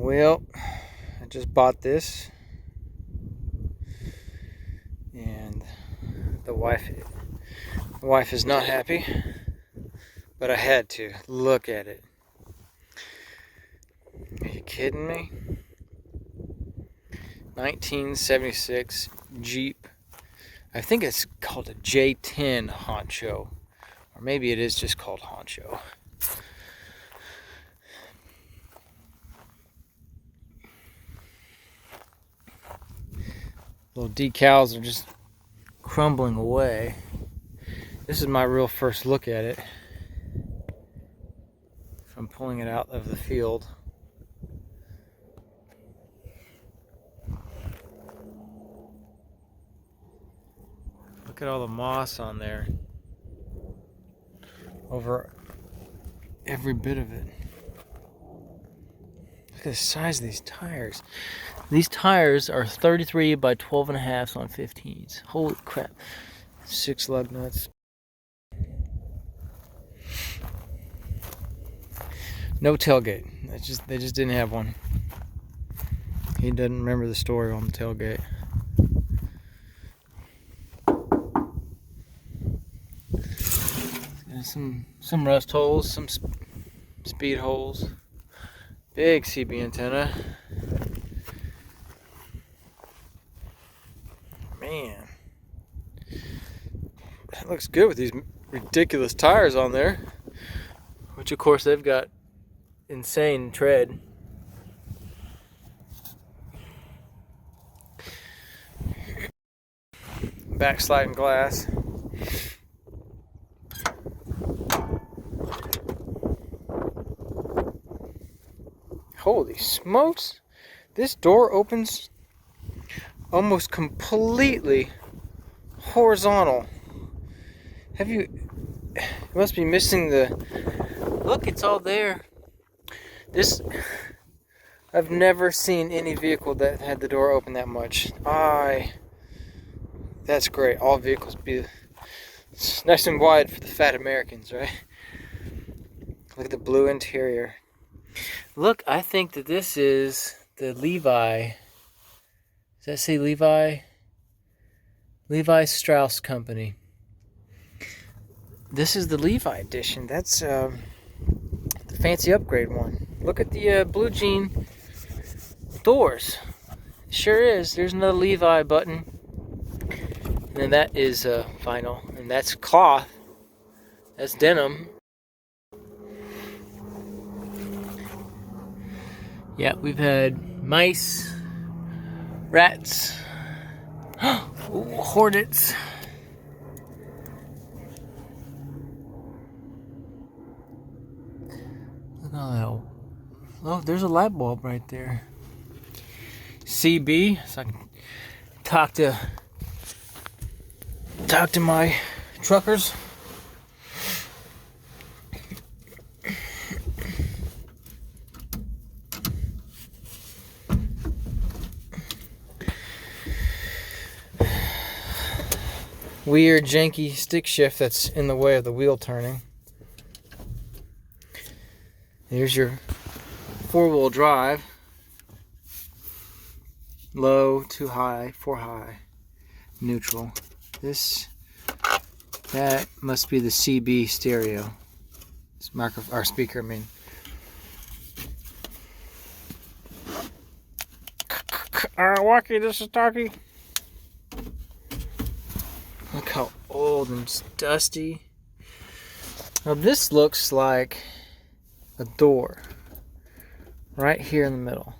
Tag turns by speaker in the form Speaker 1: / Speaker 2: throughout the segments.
Speaker 1: Well, I just bought this, and the wife is not happy, but I had to. Look at it. Are you kidding me? 1976 Jeep. I think it's called a J10 Honcho, or maybe it is just called Honcho. Little decals are just crumbling away. This is my real first look at it. I'm pulling it out of the field. Look at all the moss on there. Over every bit of it. Look at the size of these tires. These tires are 33 by 12 and a half on 15s. Holy crap. 6 lug nuts. No tailgate. They just didn't have one. He doesn't remember the story on the tailgate. And some rust holes, some speed holes. Big CB antenna. Man, it looks good with these ridiculous tires on there, which of course they've got insane tread. Backsliding glass. Holy smokes, this door opens almost completely horizontal. It must be missing the, look, it's all there. I've never seen any vehicle that had the door open that much. That's great. All vehicles be nice and wide for the fat Americans, right? Look at the blue interior. Look, I think that this is the Levi. Does that say Levi? Levi Strauss Company. This is the Levi edition. That's the fancy upgrade one. Look at the blue jean doors. Sure is. There's another Levi button. And then that is vinyl. And that's cloth. That's denim. Yeah, we've had mice, rats, hornets. Look at all that. Oh, there's a light bulb right there. CB, so I can talk to my truckers. Weird janky stick shift that's in the way of the wheel turning. There's your 4-wheel drive. Low, 2 high, 4 high, neutral. That must be the CB stereo. It's our speaker, I mean. Wacky, this is Taki. Look how old and dusty. Now this looks like a door right here in the middle.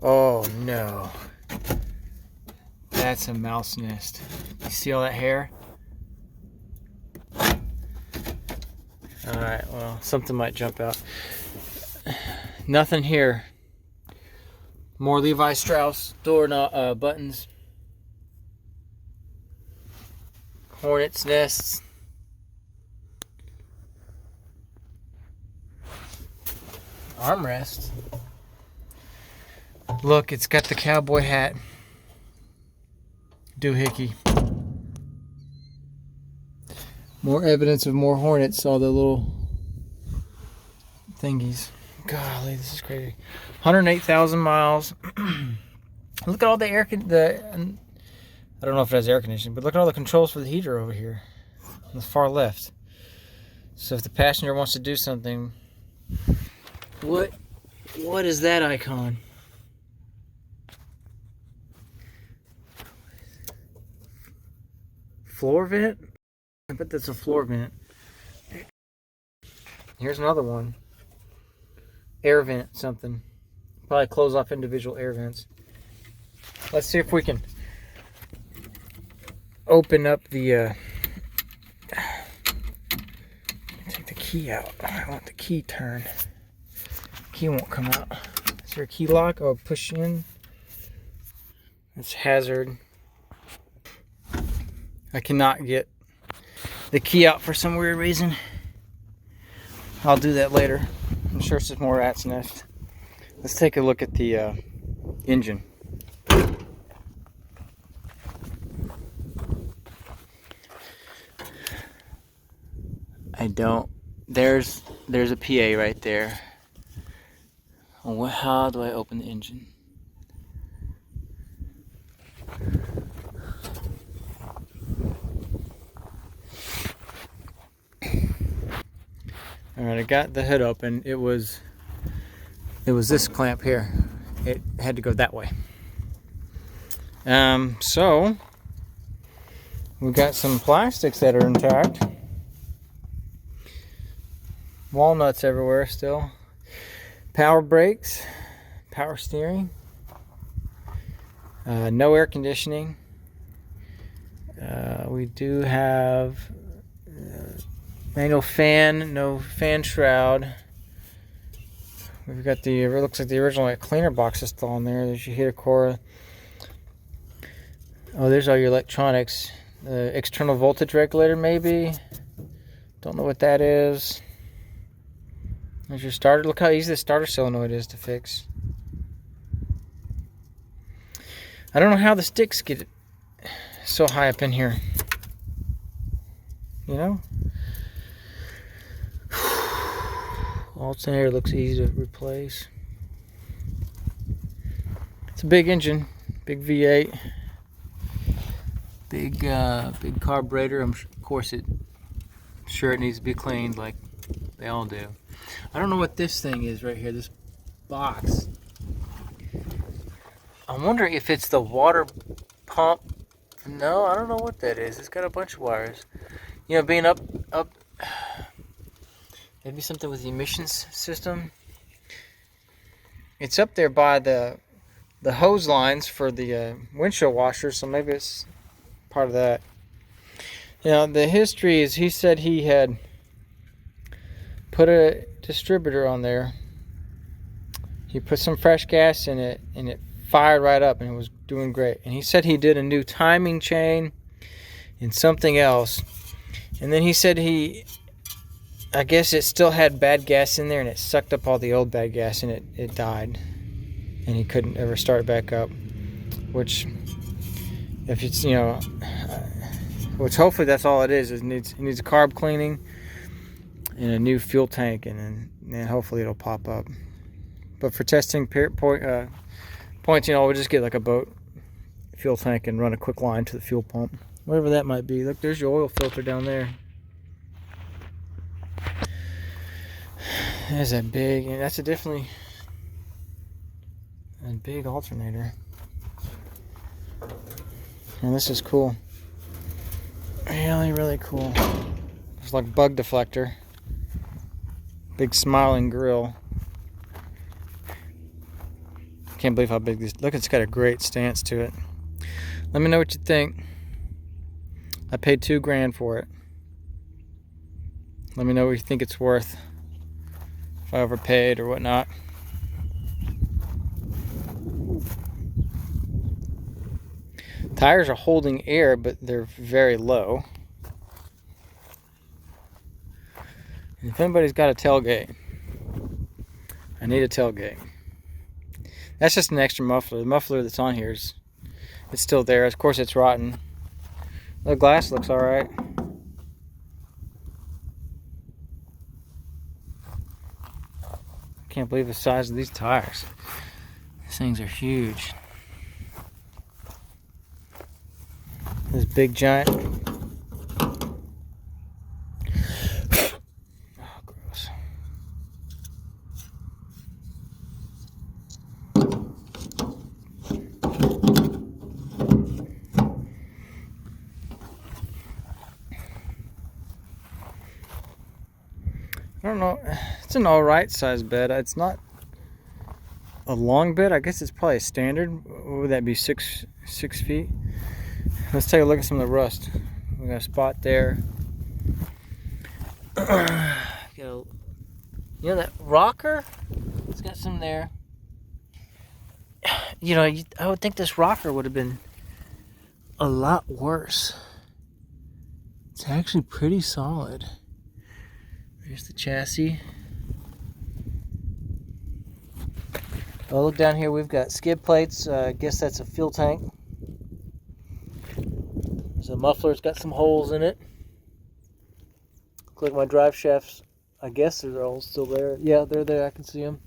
Speaker 1: Oh no. That's a mouse nest. You see all that hair? Alright, well, something might jump out. Nothing here. More Levi Strauss door buttons. Hornets nests. Armrest. Look, it's got the cowboy hat. Doohickey. More evidence of more hornets. All the little thingies. Golly, this is crazy. 108,000 miles. Look at all the I don't know if it has air conditioning, but look at all the controls for the heater over here on the far left. So if the passenger wants to do something, what is that icon? Floor vent? I bet that's a floor vent. Here's another one. Air vent something. Probably close off individual air vents. Let's see if we can open up the take the key out. I want the key turn. Key won't come out. Is there a key lock? Oh, push in. It's hazard. I cannot get the key out for some weird reason. I'll do that later. I'm sure it's just more rat's nest. Let's take a look at the engine. There's a PA right there. How do I open the engine? Alright, I got the hood open. It was this clamp here. It had to go that way. So we got some plastics that are intact. Walnuts everywhere still. Power brakes, power steering. No air conditioning. We do have manual fan, no fan shroud. We've got it looks like the original cleaner box is still on there. There's your heater core. Oh, there's all your electronics. External voltage regulator maybe. Don't know what that is. There's your starter. Look how easy the starter solenoid is to fix. I don't know how the sticks get so high up in here. You know? Alternator looks easy to replace. It's a big engine, big V8, big carburetor. Of course, it needs to be cleaned like they all do. I don't know what this thing is right here. This box. I'm wondering if it's the water pump. No, I don't know what that is. It's got a bunch of wires. You know, being up. Maybe something with the emissions system. It's up there by the hose lines for the windshield washer, so maybe it's part of that. You know, the history is he said he had put a distributor on there. He put some fresh gas in it, and it fired right up, and it was doing great. And he said he did a new timing chain and something else. And then he said I guess it still had bad gas in there, and it sucked up all the old bad gas, and it died. And he couldn't ever start it back up. Which, if it's, you know, which hopefully that's all it is. It needs a carb cleaning and a new fuel tank, and then hopefully it'll pop up. But for testing points, you know, we'll just get like a boat fuel tank and run a quick line to the fuel pump, whatever that might be. Look, there's your oil filter down there. There's that big, and that's definitely a big alternator. And this is cool. Really, really cool. It's like bug deflector. Big smiling grill. Can't believe how big this. Look, it's got a great stance to it. Let me know what you think. I paid $2,000 for it. Let me know what you think it's worth. If I overpaid or whatnot. Tires are holding air, but they're very low. And if anybody's got a tailgate, I need a tailgate. That's just an extra muffler. The muffler that's on here it's still there. Of course, it's rotten. The glass looks all right. can't believe the size of these tires. These things are huge. This big giant. Oh, gross. I don't know. It's an alright size bed. It's not a long bed. I guess it's probably a standard. What would that be? 6 feet? Let's take a look at some of the rust. We got a spot there. You know that rocker? It's got some there. You know, I would think this rocker would have been a lot worse. It's actually pretty solid. Here's the chassis. Oh, look down here. We've got skid plates. I guess that's a fuel tank. There's a muffler. It's got some holes in it. Look like my drive shafts. I guess they're all still there. Yeah, they're there. I can see them.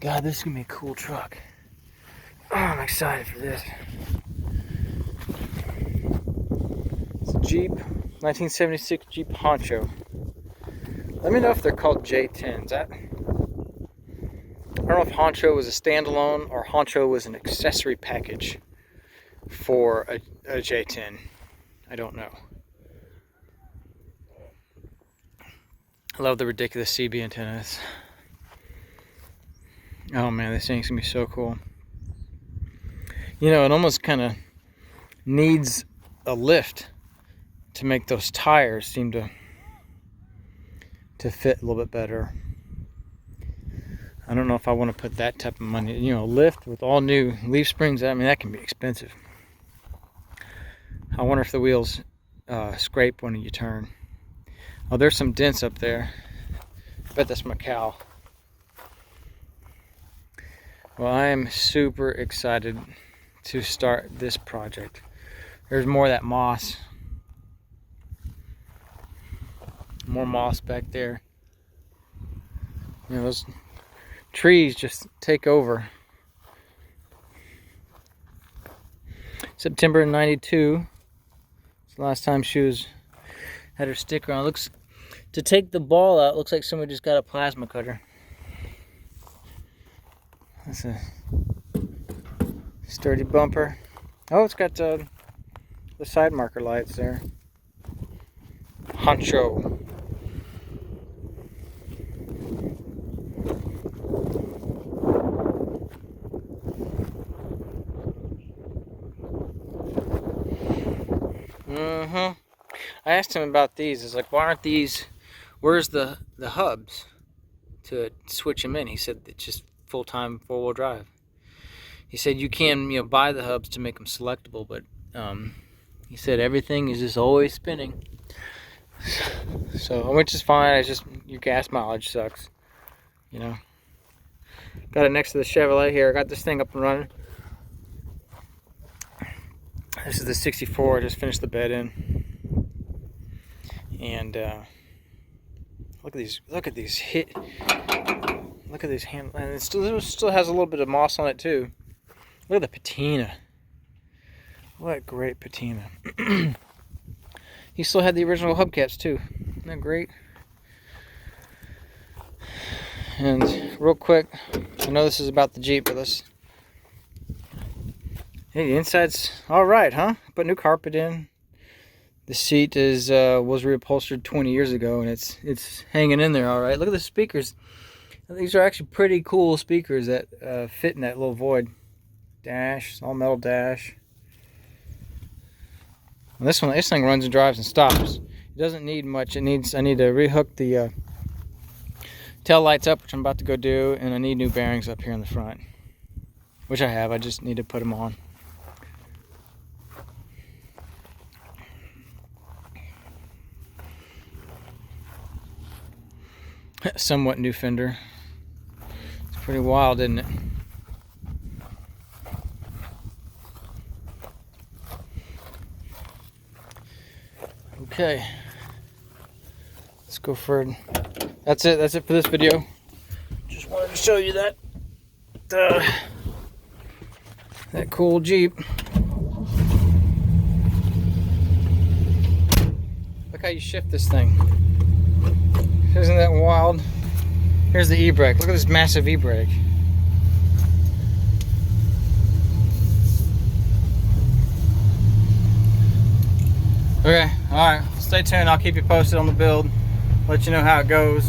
Speaker 1: God, this is going to be a cool truck. Oh, I'm excited for this. It's a Jeep 1976 Jeep Honcho. Let me know if they're called J10s. I don't know if Honcho was a standalone or Honcho was an accessory package for a J10. I don't know. I love the ridiculous CB antennas. Oh man, this thing's gonna be so cool. You know, it almost kind of needs a lift to make those tires seem to fit a little bit better. I don't know if I want to put that type of money, you know, lift with all new leaf springs. I mean, that can be expensive. I wonder if the wheels scrape when you turn. Oh, there's some dents up there. I bet that's my cow. Well, I am super excited to start this project. There's more of that moss. More moss back there. You know, those trees just take over. September '92. It's the last time she had her sticker on. It looks, to take the ball out, looks like somebody just got a plasma cutter. That's a sturdy bumper. Oh, it's got the side marker lights there. Honcho. I asked him about these. It's like, why aren't these? Where's the hubs to switch them in? He said it's just full-time four-wheel drive. He said you can, you know, buy the hubs to make them selectable, but he said everything is just always spinning. So, which is fine. It's just your gas mileage sucks, you know. Got it next to the Chevrolet here. I got this thing up and running. This is the 64. I just finished the bed in, and look at these. Look at these hand. And it still has a little bit of moss on it too. Look at the patina. What great patina. He still had the original hubcaps too. Isn't that great? And real quick, I know this is about the Jeep, but let's. Hey, the inside's all right, huh? Put new carpet in. The seat is was reupholstered 20 years ago, and it's hanging in there all right. Look at the speakers. These are actually pretty cool speakers that fit in that little void. Dash, all metal dash. And this thing runs and drives and stops. It doesn't need much. I need to rehook the tail lights up, which I'm about to go do, and I need new bearings up here in the front, which I have. I just need to put them on. Somewhat new fender. It's pretty wild, isn't it? Okay, let's go for it. That's it for this video. show you that that cool Jeep. Look how you shift this thing. Isn't that wild? Here's the e-brake. Look at this massive e-brake. Okay, alright. Stay tuned. I'll keep you posted on the build. Let you know how it goes.